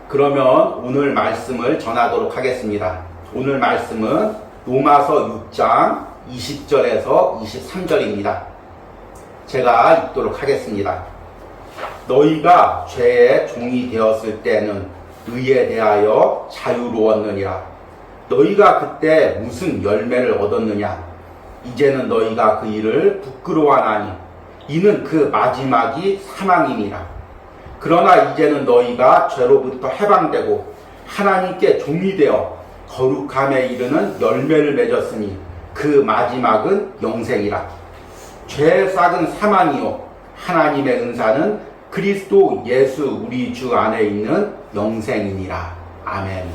그러면 오늘 말씀을 전하도록 하겠습니다. 오늘 말씀은 로마서 6장 20절에서 23절입니다. 제가 읽도록 하겠습니다. 너희가 죄의 종이 되었을 때는 의에 대하여 자유로웠느니라. 너희가 그때 무슨 열매를 얻었느냐? 이제는 너희가 그 일을 부끄러워하나니 이는 그 마지막이 사망이니라. 그러나 이제는 너희가 죄로부터 해방되고 하나님께 종이 되어 거룩함에 이르는 열매를 맺었으니 그 마지막은 영생이라. 죄의 싹은 사망이요 하나님의 은사는 그리스도 예수 우리 주 안에 있는 영생이니라. 아멘.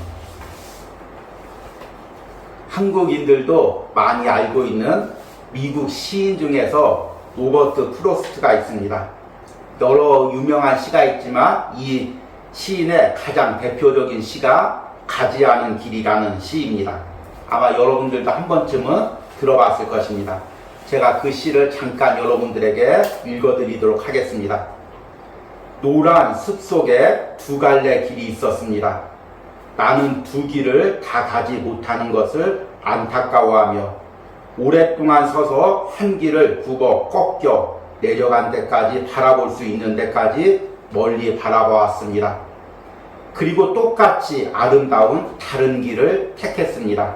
한국인들도 많이 알고 있는 미국 시인 중에서 로버트 프로스트가 있습니다. 여러 유명한 시가 있지만 이 시인의 가장 대표적인 시가 가지 않은 길이라는 시입니다. 아마 여러분들도 한 번쯤은 들어봤을 것입니다. 제가 그 시를 잠깐 여러분들에게 읽어드리도록 하겠습니다. 노란 숲 속에 두 갈래 길이 있었습니다. 나는 두 길을 다 가지 못하는 것을 안타까워하며 오랫동안 서서 한 길을 굽어 꺾여 내려간 데까지 바라볼 수 있는 데까지 멀리 바라보았습니다. 그리고 똑같이 아름다운 다른 길을 택했습니다.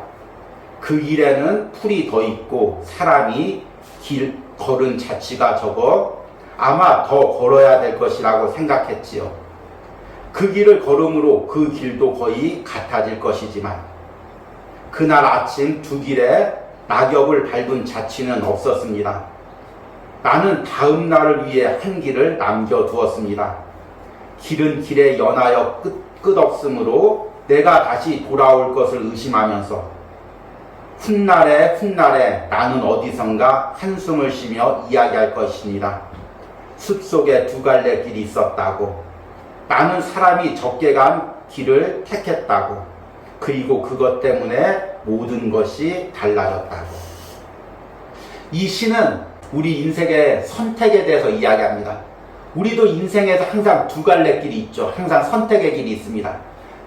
그 길에는 풀이 더 있고 사람이 길 걸은 자취가 적어 아마 더 걸어야 될 것이라고 생각했지요. 그 길을 걸음으로 그 길도 거의 같아질 것이지만 그날 아침 두 길에 낙엽을 밟은 자취는 없었습니다. 나는 다음 날을 위해 한 길을 남겨두었습니다. 길은 길에 연하여 끝없으므로 내가 다시 돌아올 것을 의심하면서 훗날에 나는 어디선가 한숨을 쉬며 이야기할 것입니다. 숲속에 두 갈래 길이 있었다고. 나는 사람이 적게 간 길을 택했다고. 그리고 그것 때문에 모든 것이 달라졌다고. 이 시는 우리 인생의 선택에 대해서 이야기합니다. 우리도 인생에서 항상 두 갈래 길이 있죠. 항상 선택의 길이 있습니다.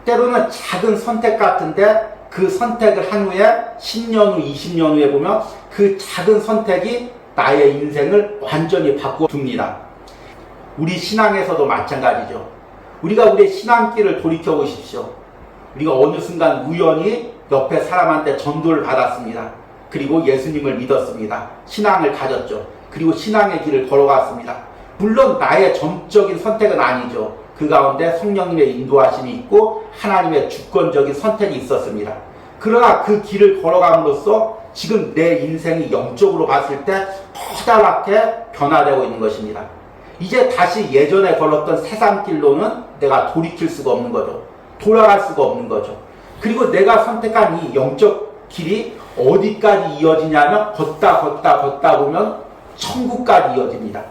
때로는 작은 선택 같은데 그 선택을 한 후에 10년 후, 20년 후에 보면 그 작은 선택이 나의 인생을 완전히 바꿔둡니다. 우리 신앙에서도 마찬가지죠. 우리가 우리의 신앙길을 돌이켜보십시오. 우리가 어느 순간 우연히 옆에 사람한테 전도를 받았습니다. 그리고 예수님을 믿었습니다. 신앙을 가졌죠. 그리고 신앙의 길을 걸어갔습니다. 물론 나의 전적인 선택은 아니죠. 그 가운데 성령님의 인도하심이 있고 하나님의 주권적인 선택이 있었습니다. 그러나 그 길을 걸어감으로써 지금 내 인생이 영적으로 봤을 때 커다랗게 변화되고 있는 것입니다. 이제 다시 예전에 걸었던 세상길로는 내가 돌이킬 수가 없는 거죠. 돌아갈 수가 없는 거죠. 그리고 내가 선택한 이 영적 길이 어디까지 이어지냐면 걷다 보면 천국까지 이어집니다.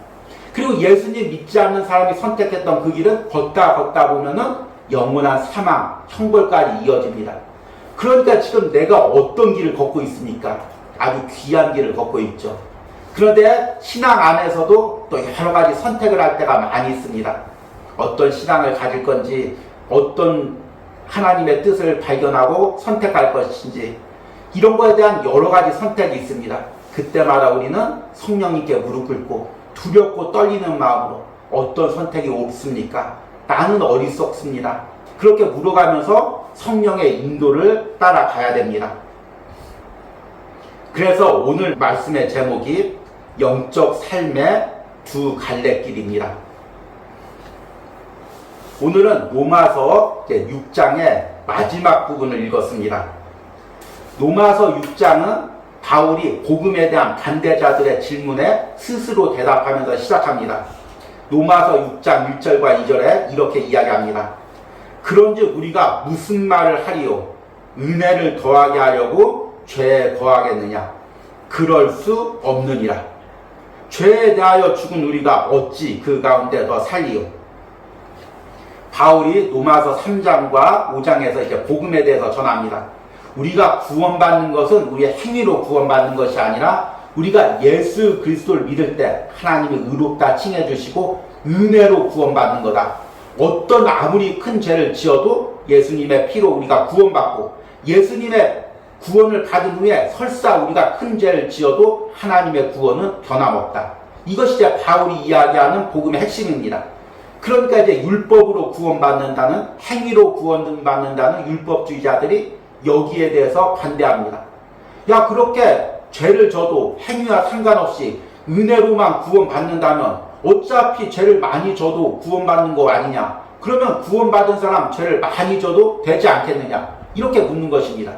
그리고 예수님 믿지 않는 사람이 선택했던 그 길은 걷다 보면은 영원한 사망, 형벌까지 이어집니다. 그러니까 지금 내가 어떤 길을 걷고 있습니까? 아주 귀한 길을 걷고 있죠. 그런데 신앙 안에서도 또 여러 가지 선택을 할 때가 많이 있습니다. 어떤 신앙을 가질 건지, 어떤 하나님의 뜻을 발견하고 선택할 것인지, 이런 거에 대한 여러 가지 선택이 있습니다. 그때마다 우리는 성령님께 무릎 꿇고 두렵고 떨리는 마음으로 어떤 선택이 옳습니까? 나는 어리석습니다. 그렇게 물어가면서 성령의 인도를 따라가야 됩니다. 그래서 오늘 말씀의 제목이 영적 삶의 두 갈래길입니다. 오늘은 로마서 6장의 마지막 부분을 읽었습니다. 로마서 6장은 바울이 복음에 대한 반대자들의 질문에 스스로 대답하면서 시작합니다. 로마서 6장 1절과 2절에 이렇게 이야기합니다. 그런즉 우리가 무슨 말을 하리요? 은혜를 더하게 하려고 죄에 거하겠느냐? 그럴 수 없느니라. 죄에 대하여 죽은 우리가 어찌 그 가운데 더 살리요? 바울이 로마서 3장과 5장에서 이제 복음에 대해서 전합니다. 우리가 구원받는 것은 우리의 행위로 구원받는 것이 아니라 우리가 예수 그리스도를 믿을 때 하나님이 의롭다 칭해 주시고 은혜로 구원받는 거다. 어떤 아무리 큰 죄를 지어도 예수님의 피로 우리가 구원받고 예수님의 구원을 받은 후에 설사 우리가 큰 죄를 지어도 하나님의 구원은 변함없다. 이것이 이제 바울이 이야기하는 복음의 핵심입니다. 그러니까 이제 율법으로 구원받는다는, 행위로 구원받는다는 율법주의자들이 여기에 대해서 반대합니다. 야, 그렇게 죄를 져도 행위와 상관없이 은혜로만 구원받는다면 어차피 죄를 많이 져도 구원받는 거 아니냐? 그러면 구원받은 사람 죄를 많이 져도 되지 않겠느냐? 이렇게 묻는 것입니다.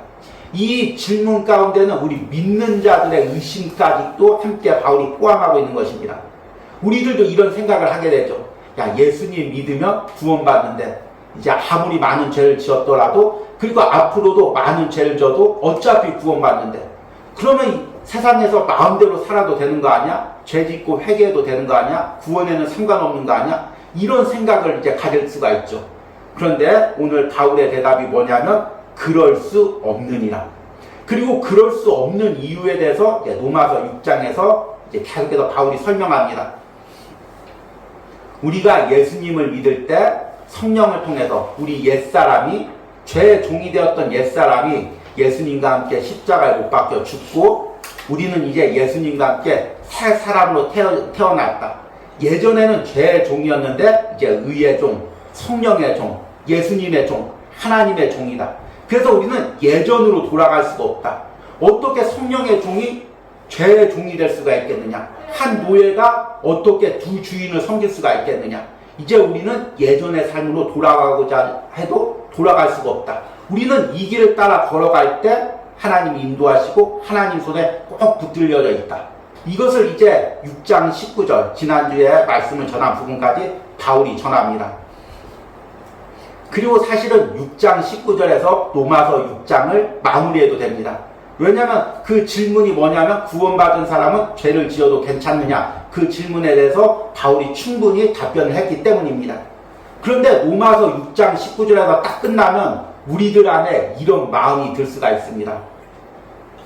이 질문 가운데는 우리 믿는 자들의 의심까지도 함께 바울이 포함하고 있는 것입니다. 우리들도 이런 생각을 하게 되죠. 야, 예수님 믿으면 구원받는데 이제 아무리 많은 죄를 지었더라도 그리고 앞으로도 많은 죄를 져도 어차피 구원받는데 그러면 세상에서 마음대로 살아도 되는 거 아니야? 죄 짓고 회개해도 되는 거 아니야? 구원에는 상관없는 거 아니야? 이런 생각을 이제 가질 수가 있죠. 그런데 오늘 바울의 대답이 뭐냐면 그럴 수 없느니라. 그리고 그럴 수 없는 이유에 대해서 로마서 6장에서 이제 계속해서 바울이 설명합니다. 우리가 예수님을 믿을 때 성령을 통해서 우리 옛사람이 죄의 종이 되었던 옛사람이 예수님과 함께 십자가에 못 박혀 죽고 우리는 이제 예수님과 함께 새 사람으로 태어났다. 예전에는 죄의 종이었는데 이제 의의 종, 성령의 종, 예수님의 종, 하나님의 종이다. 그래서 우리는 예전으로 돌아갈 수가 없다. 어떻게 성령의 종이 죄의 종이 될 수가 있겠느냐? 한 노예가 어떻게 두 주인을 섬길 수가 있겠느냐? 이제 우리는 예전의 삶으로 돌아가고자 해도 돌아갈 수가 없다. 우리는 이 길을 따라 걸어갈 때 하나님이 인도하시고 하나님 손에 꼭 붙들려져 있다. 이것을 이제 6장 19절 지난주에 말씀을 전한 부분까지 바울이 전합니다. 그리고 사실은 6장 19절에서 로마서 6장을 마무리해도 됩니다. 왜냐하면 그 질문이 뭐냐면 구원받은 사람은 죄를 지어도 괜찮느냐? 그 질문에 대해서 바울이 충분히 답변을 했기 때문입니다. 그런데 로마서 6장 19절에서 딱 끝나면 우리들 안에 이런 마음이 들 수가 있습니다.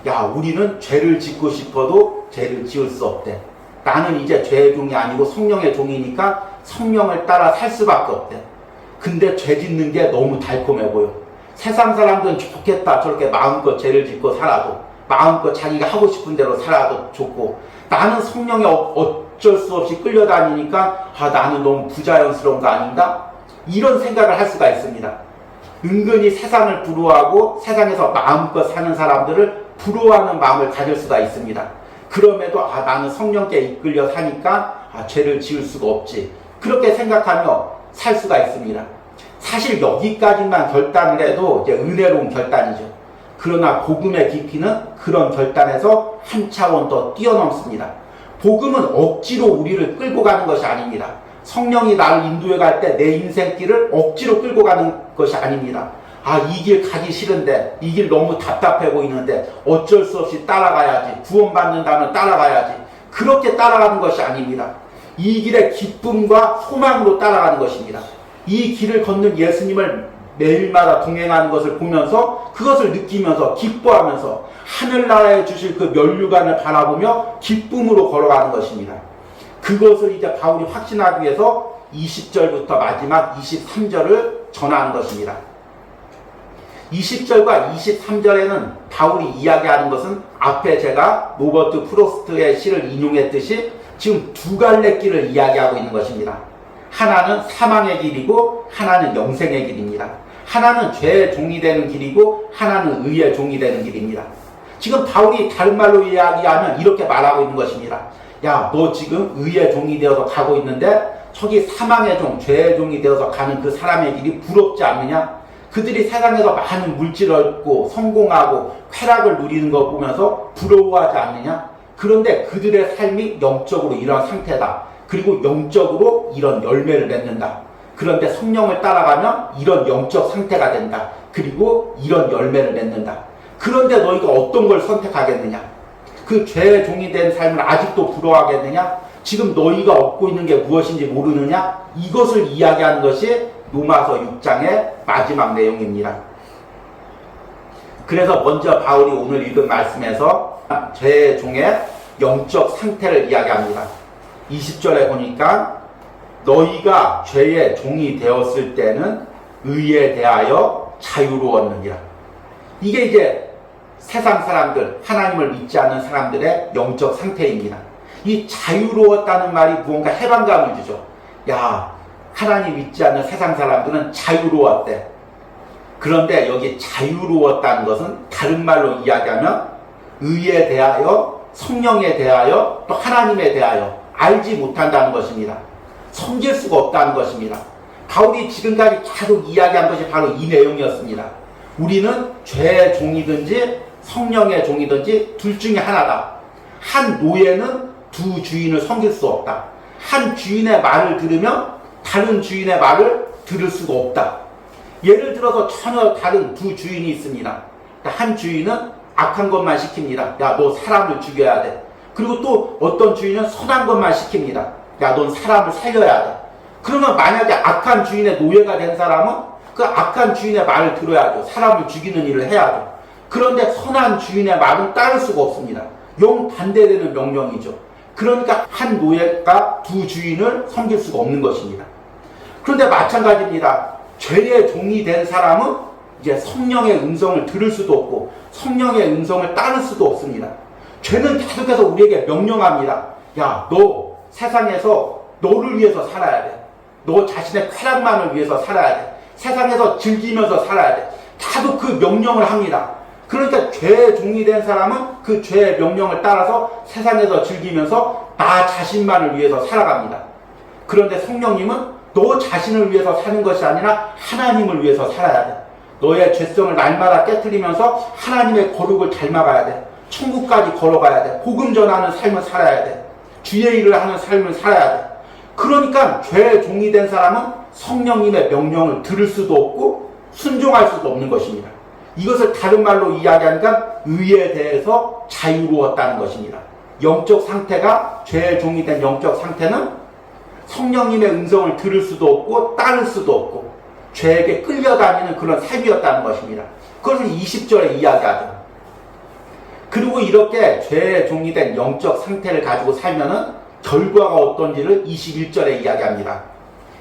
야, 우리는 죄를 짓고 싶어도 죄를 지을 수 없대. 나는 이제 죄의 종이 아니고 성령의 종이니까 성령을 따라 살 수밖에 없대. 근데 죄 짓는 게 너무 달콤해 보여. 세상 사람들은 좋겠다. 저렇게 마음껏 죄를 짓고 살아도 마음껏 자기가 하고 싶은 대로 살아도 좋고 나는 성령에 어쩔 수 없이 끌려다니니까 나는 너무 부자연스러운 거 아닌가? 이런 생각을 할 수가 있습니다. 은근히 세상을 부러워하고 세상에서 마음껏 사는 사람들을 부러워하는 마음을 가질 수가 있습니다. 그럼에도 나는 성령께 이끌려 사니까 죄를 지을 수가 없지. 그렇게 생각하며 살 수가 있습니다. 사실 여기까지만 결단을 해도 이제 은혜로운 결단이죠. 그러나 복음의 깊이는 그런 결단에서 한 차원 더 뛰어넘습니다. 복음은 억지로 우리를 끌고 가는 것이 아닙니다. 성령이 나를 인도해 갈 때 내 인생길을 억지로 끌고 가는 것이 아닙니다. 이 길 가기 싫은데 이 길 너무 답답해 보이는데 어쩔 수 없이 따라가야지. 구원받는다면 따라가야지. 그렇게 따라가는 것이 아닙니다. 이 길의 기쁨과 소망으로 따라가는 것입니다. 이 길을 걷는 예수님을 매일마다 동행하는 것을 보면서 그것을 느끼면서 기뻐하면서 하늘나라에 주실 그 면류관을 바라보며 기쁨으로 걸어가는 것입니다. 그것을 이제 바울이 확신하기 위해서 20절부터 마지막 23절을 전하는 것입니다. 20절과 23절에는 바울이 이야기하는 것은 앞에 제가 로버트 프로스트의 시를 인용했듯이 지금 두 갈래 길을 이야기하고 있는 것입니다. 하나는 사망의 길이고 하나는 영생의 길입니다. 하나는 죄의 종이 되는 길이고 하나는 의의 종이 되는 길입니다. 지금 바울이 다른 말로 이야기하면 이렇게 말하고 있는 것입니다. 야, 너 지금 의의 종이 되어서 가고 있는데 저기 사망의 종, 죄의 종이 되어서 가는 그 사람의 길이 부럽지 않느냐? 그들이 세상에서 많은 물질을 얻고 성공하고 쾌락을 누리는 것 보면서 부러워하지 않느냐? 그런데 그들의 삶이 영적으로 이런 상태다. 그리고 영적으로 이런 열매를 맺는다. 그런데 성령을 따라가면 이런 영적 상태가 된다. 그리고 이런 열매를 맺는다. 그런데 너희가 어떤 걸 선택하겠느냐? 그 죄의 종이 된 삶을 아직도 부러워하겠느냐? 지금 너희가 얻고 있는 게 무엇인지 모르느냐? 이것을 이야기하는 것이 로마서 6장의 마지막 내용입니다. 그래서 먼저 바울이 오늘 읽은 말씀에서 죄의 종의 영적 상태를 이야기합니다. 20절에 보니까 너희가 죄의 종이 되었을 때는 의에 대하여 자유로웠느니라. 이게 이제 세상 사람들, 하나님을 믿지 않는 사람들의 영적 상태입니다. 이 자유로웠다는 말이 무언가 해방감을 주죠. 야, 하나님 믿지 않는 세상 사람들은 자유로웠대. 그런데 여기 자유로웠다는 것은 다른 말로 이야기하면 의에 대하여, 성령에 대하여, 또 하나님에 대하여 알지 못한다는 것입니다. 섬길 수가 없다는 것입니다. 바울이 지금까지 계속 이야기한 것이 바로 이 내용이었습니다. 우리는 죄의 종이든지 성령의 종이든지 둘 중에 하나다. 한 노예는 두 주인을 섬길 수 없다. 한 주인의 말을 들으면 다른 주인의 말을 들을 수가 없다. 예를 들어서 전혀 다른 두 주인이 있습니다. 한 주인은 악한 것만 시킵니다. 야, 너 사람을 죽여야 돼. 그리고 또 어떤 주인은 선한 것만 시킵니다. 야, 넌 사람을 살려야 돼. 그러면 만약에 악한 주인의 노예가 된 사람은 그 악한 주인의 말을 들어야죠. 사람을 죽이는 일을 해야죠. 그런데 선한 주인의 말은 따를 수가 없습니다. 정반대되는 명령이죠. 그러니까 한 노예가 두 주인을 섬길 수가 없는 것입니다. 그런데 마찬가지입니다. 죄의 종이 된 사람은 이제 성령의 음성을 들을 수도 없고 성령의 음성을 따를 수도 없습니다. 죄는 계속해서 우리에게 명령합니다. 야, 너 세상에서 너를 위해서 살아야 돼. 너 자신의 쾌락만을 위해서 살아야 돼. 세상에서 즐기면서 살아야 돼. 다도 그 명령을 합니다. 그러니까 죄의 종이 된 사람은 그 죄의 명령을 따라서 세상에서 즐기면서 나 자신만을 위해서 살아갑니다. 그런데 성령님은 너 자신을 위해서 사는 것이 아니라 하나님을 위해서 살아야 돼. 너의 죄성을 날마다 깨트리면서 하나님의 거룩을 닮아가야 돼. 천국까지 걸어가야 돼. 복음 전하는 삶을 살아야 돼. 주의 일을 하는 삶을 살아야 돼. 그러니까 죄의 종이 된 사람은 성령님의 명령을 들을 수도 없고 순종할 수도 없는 것입니다. 이것을 다른 말로 이야기하니까 의에 대해서 자유로웠다는 것입니다. 영적 상태가, 죄의 종이 된 영적 상태는 성령님의 음성을 들을 수도 없고 따를 수도 없고 죄에게 끌려다니는 그런 삶이었다는 것입니다. 그것을 20절에 이야기하죠. 그리고 이렇게 죄의 종이 된 영적 상태를 가지고 살면은 결과가 어떤지를 21절에 이야기합니다.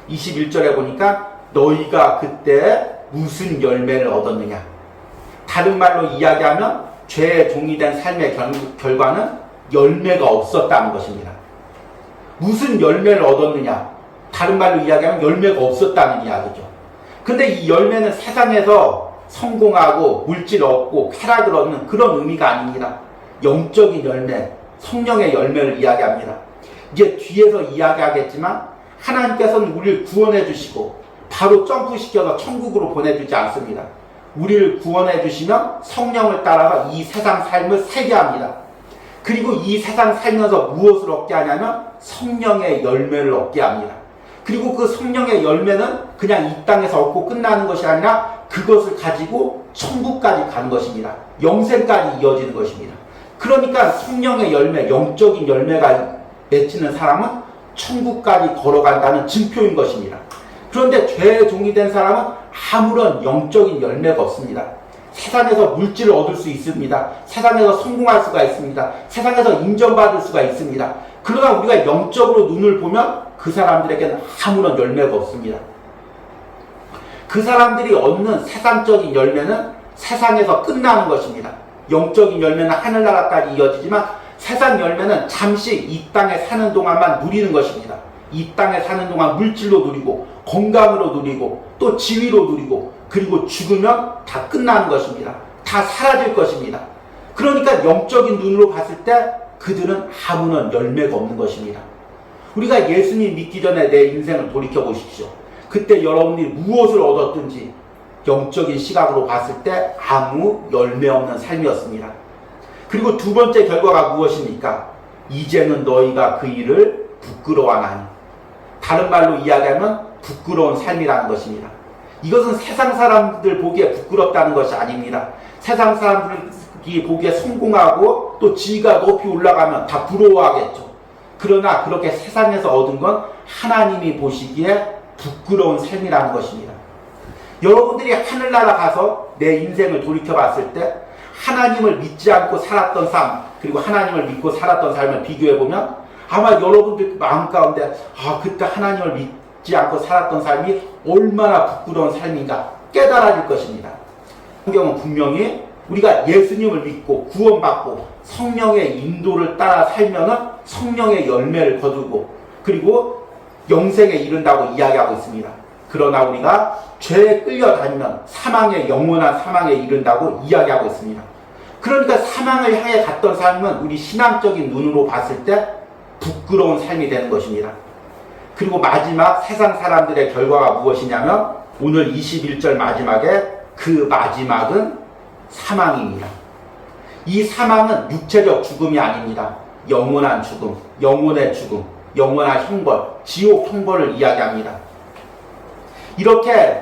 21절에 보니까 너희가 그때 무슨 열매를 얻었느냐. 다른 말로 이야기하면 죄의 종이 된 삶의 결과는 열매가 없었다는 것입니다. 무슨 열매를 얻었느냐. 다른 말로 이야기하면 열매가 없었다는 이야기죠. 근데 이 열매는 세상에서 성공하고 물질을 얻고 쾌락을 얻는 그런 의미가 아닙니다. 영적인 열매, 성령의 열매를 이야기합니다. 이제 뒤에서 이야기하겠지만 하나님께서는 우리를 구원해 주시고 바로 점프시켜서 천국으로 보내주지 않습니다. 우리를 구원해 주시면 성령을 따라서 이 세상 삶을 살게 합니다. 그리고 이 세상 살면서 무엇을 얻게 하냐면 성령의 열매를 얻게 합니다. 그리고 그 성령의 열매는 그냥 이 땅에서 얻고 끝나는 것이 아니라 그것을 가지고 천국까지 가는 것입니다. 영생까지 이어지는 것입니다. 그러니까 성령의 열매, 영적인 열매가 맺히는 사람은 천국까지 걸어간다는 징표인 것입니다. 그런데 죄의 종이 된 사람은 아무런 영적인 열매가 없습니다. 세상에서 물질을 얻을 수 있습니다. 세상에서 성공할 수가 있습니다. 세상에서 인정받을 수가 있습니다. 그러나 우리가 영적으로 눈을 보면 그 사람들에게는 아무런 열매가 없습니다. 그 사람들이 얻는 세상적인 열매는 세상에서 끝나는 것입니다. 영적인 열매는 하늘나라까지 이어지지만 세상 열매는 잠시 이 땅에 사는 동안만 누리는 것입니다. 이 땅에 사는 동안 물질로 누리고 건강으로 누리고 또 지위로 누리고 그리고 죽으면 다 끝나는 것입니다. 다 사라질 것입니다. 그러니까 영적인 눈으로 봤을 때 그들은 아무런 열매가 없는 것입니다. 우리가 예수님 믿기 전에 내 인생을 돌이켜 보십시오. 그때 여러분들이 무엇을 얻었든지 영적인 시각으로 봤을 때 아무 열매 없는 삶이었습니다. 그리고 두 번째 결과가 무엇입니까? 이제는 너희가 그 일을 부끄러워하나니. 다른 말로 이야기하면 부끄러운 삶이라는 것입니다. 이것은 세상 사람들 보기에 부끄럽다는 것이 아닙니다. 세상 사람들이 보기에 성공하고 또 지위가 높이 올라가면 다 부러워하겠죠. 그러나 그렇게 세상에서 얻은 건 하나님이 보시기에 부끄러운 삶이라는 것입니다. 여러분들이 하늘나라 가서 내 인생을 돌이켜봤을 때 하나님을 믿지 않고 살았던 삶 그리고 하나님을 믿고 살았던 삶을 비교해보면 아마 여러분들 마음 가운데 그때 하나님을 믿지 않고 살았던 삶이 얼마나 부끄러운 삶인가 깨달아질 것입니다. 성경은 분명히 우리가 예수님을 믿고 구원받고 성령의 인도를 따라 살면은 성령의 열매를 거두고 그리고 영생에 이른다고 이야기하고 있습니다. 그러나 우리가 죄에 끌려다니면 영원한 사망에 이른다고 이야기하고 있습니다. 그러니까 사망을 향해 갔던 삶은 우리 신앙적인 눈으로 봤을 때 부끄러운 삶이 되는 것입니다. 그리고 마지막 세상 사람들의 결과가 무엇이냐면 오늘 21절 마지막에 그 마지막은 사망입니다. 이 사망은 육체적 죽음이 아닙니다. 영원한 죽음, 영혼의 죽음, 영원한 형벌, 지옥 형벌을 이야기합니다. 이렇게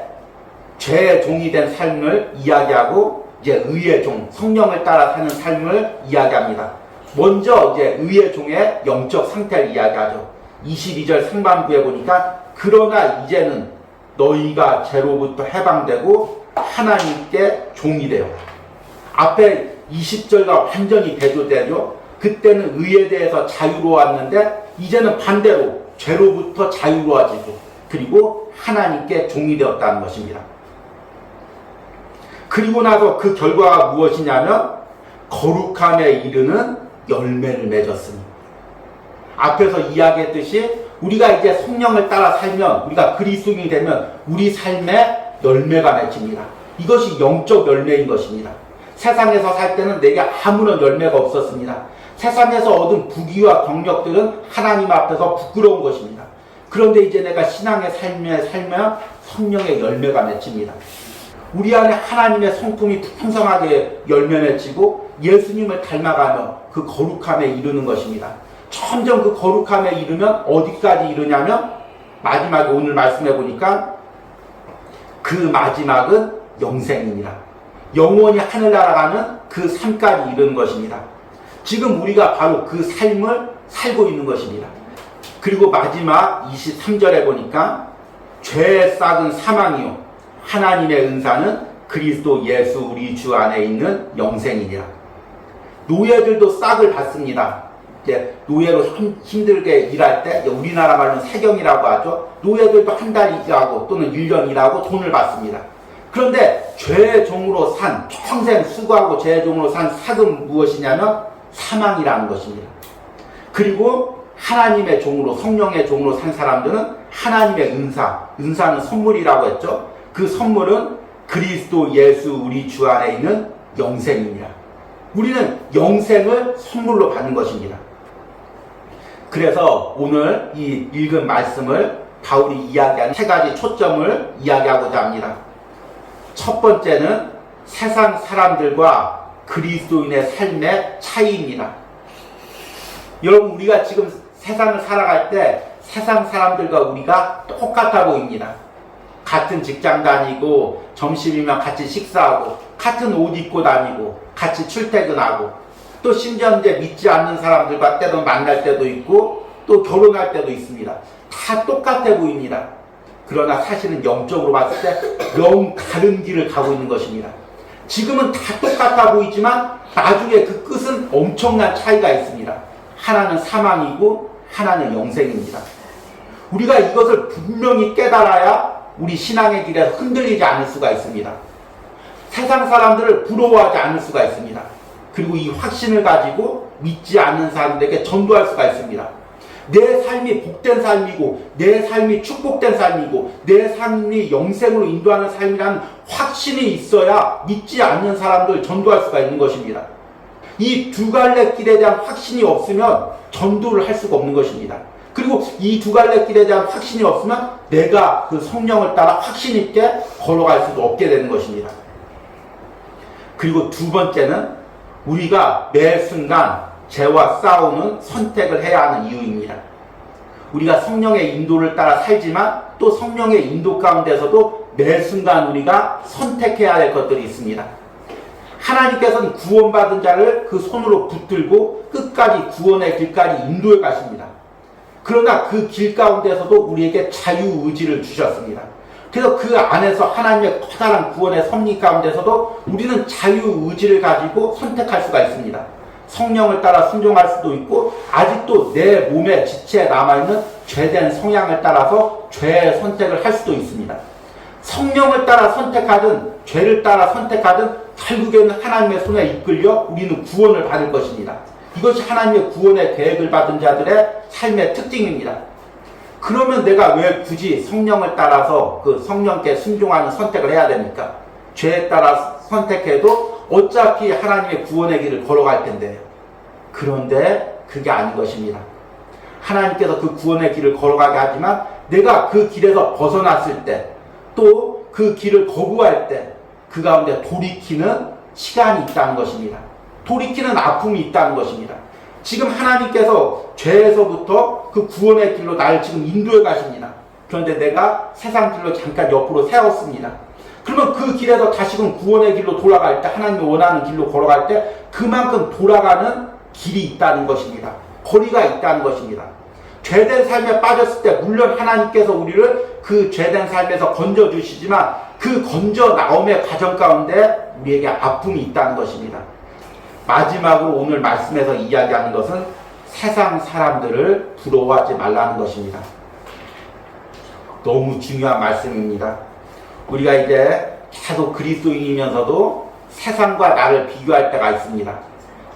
죄의 종이 된 삶을 이야기하고 이제 의의 종, 성령을 따라 사는 삶을 이야기합니다. 먼저 이제 의의 종의 영적 상태를 이야기하죠. 22절 상반부에 보니까 그러나 이제는 너희가 죄로부터 해방되고 하나님께 종이 되어. 앞에 20절과 완전히 대조되죠. 그때는 의에 대해서 자유로웠는데 이제는 반대로 죄로부터 자유로워지고 그리고 하나님께 종이 되었다는 것입니다. 그리고 나서 그 결과가 무엇이냐면 거룩함에 이르는 열매를 맺었습니다. 앞에서 이야기했듯이 우리가 이제 성령을 따라 살면 우리가 그리스도인이 되면 우리 삶에 열매가 맺힙니다. 이것이 영적 열매인 것입니다. 세상에서 살 때는 내게 아무런 열매가 없었습니다. 세상에서 얻은 부귀와 경력들은 하나님 앞에서 부끄러운 것입니다. 그런데 이제 내가 신앙의 삶에 살면 성령의 열매가 맺힙니다. 우리 안에 하나님의 성품이 풍성하게 열매 맺히고 예수님을 닮아가며 그 거룩함에 이르는 것입니다. 점점 그 거룩함에 이르면 어디까지 이르냐면 마지막에 오늘 말씀해 보니까 그 마지막은 영생입니다. 영원히 하늘나라 가는 그 삶까지 이르는 것입니다. 지금 우리가 바로 그 삶을 살고 있는 것입니다. 그리고 마지막 23절에 보니까 죄의 싹은 사망이요 하나님의 은사는 그리스도 예수 우리 주 안에 있는 영생이니라. 노예들도 싹을 받습니다. 이제 노예로 힘들게 일할 때 우리나라 말로는 세경이라고 하죠. 노예들도 한 달 일하고 또는 1년 일하고 돈을 받습니다. 그런데 죄의 종으로 산 평생 수고하고 죄의 종으로 산 삭은 무엇이냐면 사망이라는 것입니다. 그리고 하나님의 종으로 성령의 종으로 산 사람들은 하나님의 은사는 선물이라고 했죠. 그 선물은 그리스도 예수 우리 주 안에 있는 영생입니다. 우리는 영생을 선물로 받는 것입니다. 그래서 오늘 이 읽은 말씀을 바울이 이야기하는 세 가지 초점을 이야기하고자 합니다. 첫 번째는 세상 사람들과 그리스도인의 삶의 차이입니다. 여러분, 우리가 지금 세상을 살아갈 때 세상 사람들과 우리가 똑같아 보입니다. 같은 직장 다니고 점심이면 같이 식사하고 같은 옷 입고 다니고 같이 출퇴근하고 또 심지어 이제 믿지 않는 사람들과 때도 만날 때도 있고 또 결혼할 때도 있습니다. 다 똑같아 보입니다. 그러나 사실은 영적으로 봤을 때 영 다른 길을 가고 있는 것입니다. 지금은 다 똑같아 보이지만 나중에 그 끝은 엄청난 차이가 있습니다. 하나는 사망이고 하나는 영생입니다. 우리가 이것을 분명히 깨달아야 우리 신앙의 길에 흔들리지 않을 수가 있습니다. 세상 사람들을 부러워하지 않을 수가 있습니다. 그리고 이 확신을 가지고 믿지 않는 사람들에게 전도할 수가 있습니다. 내 삶이 복된 삶이고 내 삶이 축복된 삶이고 내 삶이 영생으로 인도하는 삶이라는 확신이 있어야 믿지 않는 사람들 전도할 수가 있는 것입니다. 이 두 갈래 길에 대한 확신이 없으면 전도를 할 수가 없는 것입니다. 그리고 이 두 갈래 길에 대한 확신이 없으면 내가 그 성령을 따라 확신 있게 걸어갈 수도 없게 되는 것입니다. 그리고 두 번째는 우리가 매 순간 죄와 싸우는 선택을 해야 하는 이유입니다. 우리가 성령의 인도를 따라 살지만 또 성령의 인도 가운데서도 매 순간 우리가 선택해야 할 것들이 있습니다. 하나님께서는 구원받은 자를 그 손으로 붙들고 끝까지 구원의 길까지 인도해 가십니다. 그러나 그 길 가운데서도 우리에게 자유의지를 주셨습니다. 그래서 그 안에서 하나님의 커다란 구원의 섭리 가운데서도 우리는 자유의지를 가지고 선택할 수가 있습니다. 성령을 따라 순종할 수도 있고 아직도 내 몸에 지체에 남아있는 죄된 성향을 따라서 죄의 선택을 할 수도 있습니다. 성령을 따라 선택하든 죄를 따라 선택하든 결국에는 하나님의 손에 이끌려 우리는 구원을 받을 것입니다. 이것이 하나님의 구원의 계획을 받은 자들의 삶의 특징입니다. 그러면 내가 왜 굳이 성령을 따라서 그 성령께 순종하는 선택을 해야 됩니까? 죄에 따라 선택해도 어차피 하나님의 구원의 길을 걸어갈 텐데요. 그런데 그게 아닌 것입니다. 하나님께서 그 구원의 길을 걸어가게 하지만 내가 그 길에서 벗어났을 때 또 그 길을 거부할 때 그 가운데 돌이키는 시간이 있다는 것입니다. 돌이키는 아픔이 있다는 것입니다. 지금 하나님께서 죄에서부터 그 구원의 길로 나를 지금 인도해 가십니다. 그런데 내가 세상 길로 잠깐 옆으로 세웠습니다. 그러면 그 길에서 다시금 구원의 길로 돌아갈 때, 하나님이 원하는 길로 걸어갈 때 그만큼 돌아가는 길이 있다는 것입니다. 거리가 있다는 것입니다. 죄된 삶에 빠졌을 때 물론 하나님께서 우리를 그 죄된 삶에서 건져주시지만 그 건져 나옴의 과정 가운데 우리에게 아픔이 있다는 것입니다. 마지막으로 오늘 말씀에서 이야기하는 것은 세상 사람들을 부러워하지 말라는 것입니다. 너무 중요한 말씀입니다. 우리가 이제 계속 그리스도인이면서도 세상과 나를 비교할 때가 있습니다.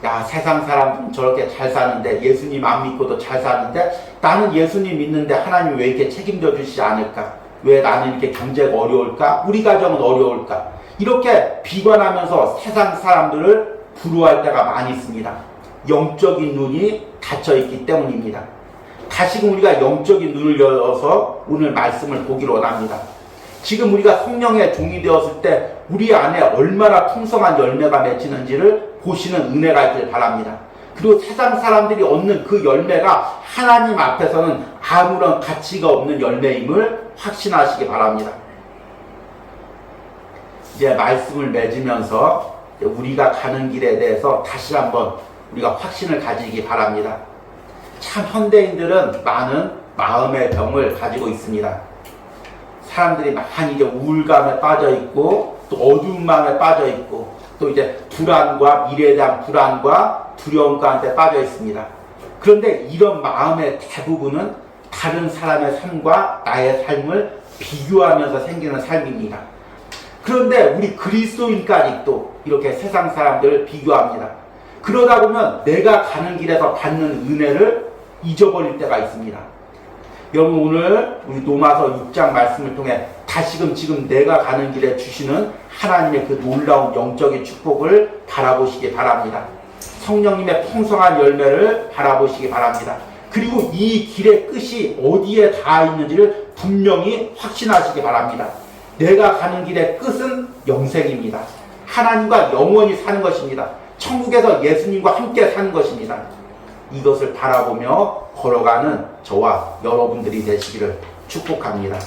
야, 세상 사람은 저렇게 잘 사는데, 예수님 안 믿고도 잘 사는데 나는 예수님 믿는데 하나님 왜 이렇게 책임져 주시지 않을까? 왜 나는 이렇게 경제가 어려울까? 우리 가정은 어려울까? 이렇게 비관하면서 세상 사람들을 부러워할 때가 많이 있습니다. 영적인 눈이 닫혀있기 때문입니다. 다시금 우리가 영적인 눈을 열어서 오늘 말씀을 보기를 원합니다. 지금 우리가 성령의 종이 되었을 때 우리 안에 얼마나 풍성한 열매가 맺히는지를 보시는 은혜가 있길 바랍니다. 그리고 세상 사람들이 얻는 그 열매가 하나님 앞에서는 아무런 가치가 없는 열매임을 확신하시기 바랍니다. 이제 말씀을 맺으면서 우리가 가는 길에 대해서 다시 한번 우리가 확신을 가지기 바랍니다. 참 현대인들은 많은 마음의 병을 가지고 있습니다. 사람들이 많이 이제 우울감에 빠져 있고 또 어두운 마음에 빠져 있고 또 이제 불안과 미래에 대한 불안과 두려움 가운데 빠져 있습니다. 그런데 이런 마음의 대부분은 다른 사람의 삶과 나의 삶을 비교하면서 생기는 삶입니다. 그런데 우리 그리스도인까지 또 이렇게 세상 사람들을 비교합니다. 그러다 보면 내가 가는 길에서 받는 은혜를 잊어버릴 때가 있습니다. 여러분, 오늘 우리 로마서 6장 말씀을 통해 다시금 지금 내가 가는 길에 주시는 하나님의 그 놀라운 영적인 축복을 바라보시기 바랍니다. 성령님의 풍성한 열매를 바라보시기 바랍니다. 그리고 이 길의 끝이 어디에 닿아 있는지를 분명히 확신하시기 바랍니다. 내가 가는 길의 끝은 영생입니다. 하나님과 영원히 사는 것입니다. 천국에서 예수님과 함께 사는 것입니다. 이것을 바라보며 걸어가는 저와 여러분들이 되시기를 축복합니다.